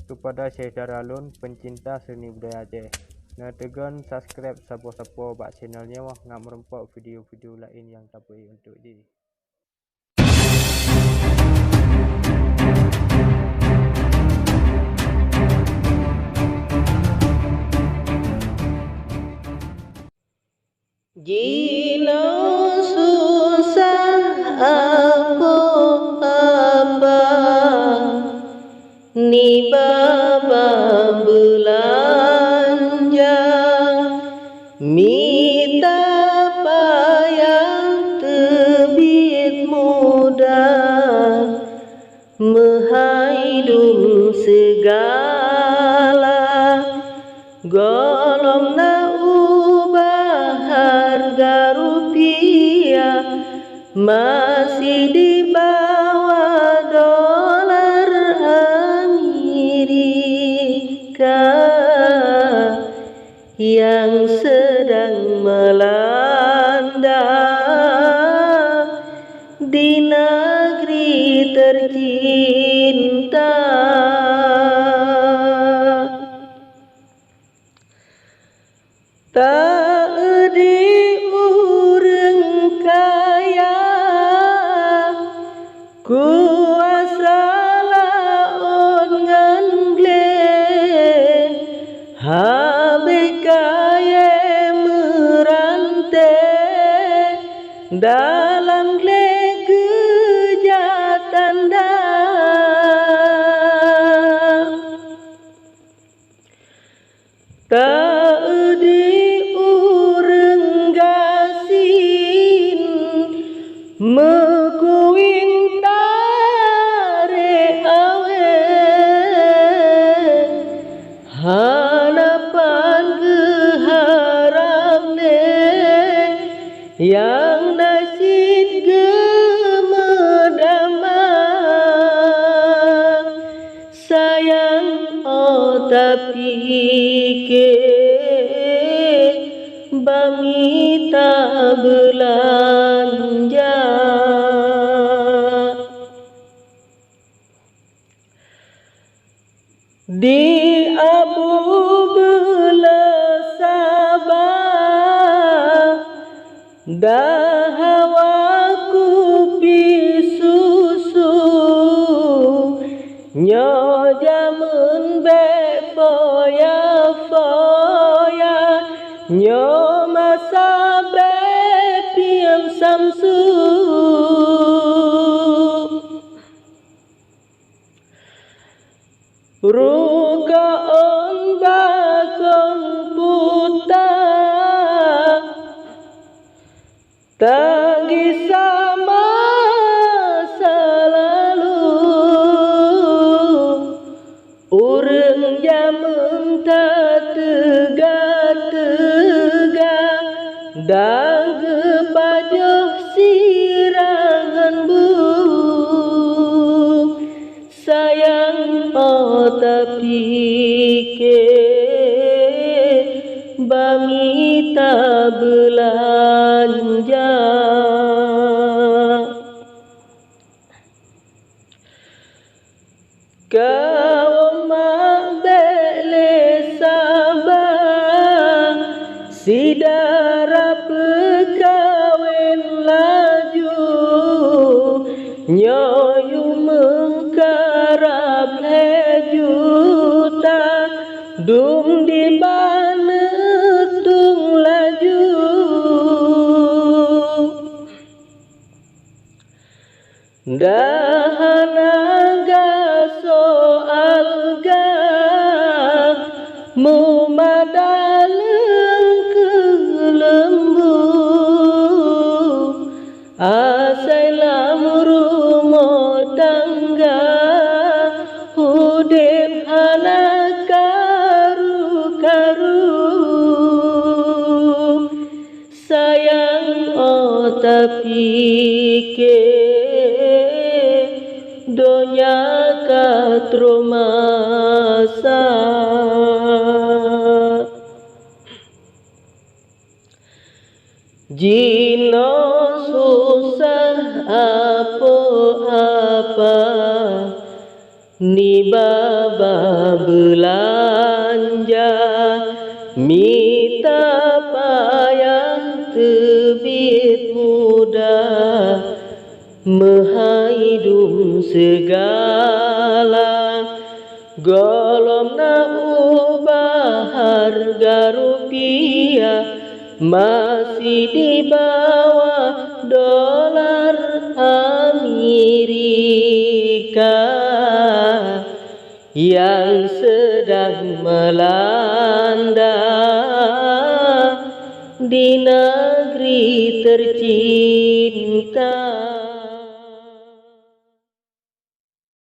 kepada Syekh Daralun, pencinta seni budaya Aceh. Tegan subscribe siapa-siapa bak channelnya wah ngak merempok video-video lain yang tapi untuk di. Jino susah apa-apa ni baba belanja minta payah tebit mudah mehaidum segala golong na ubah harga rupiah masih di bawah dolar Amerika yang sedang melanda di negeri tercinta. Tak diurang kaya kuasa laon ngan gleh habe kaya merante dalam gleh kejahatan tak diurang gasin mekuin tare awe hanapan keharapne yang nasib gemedama sayang oh tapi ke bami tak belanja di abu belasabah dahawaku pisusu nyojamun be foya-foya nyo masabe piem samsu ruka on bakon puta tagi sama selalu urang jamun tak tega-tega dan kepajuh sirangan bu sayang oh tapi ke bami tak belanja kau mak bele sabah sidara pekawin laju nyoyu mengkarap lejuta dum di bana tung laju dahanaga soal ga mumadaleng ke lembu asailam rumah tangga hudip anak karu-karu sayang oh tapi ke donya katromasa jino susah apa-apa Nibaba belanja mita payah tebit mudah mehaidum segala golom na ubah harga rupiah masih di bawah dolar Amerika yang sedang melanda di negeri tercinta.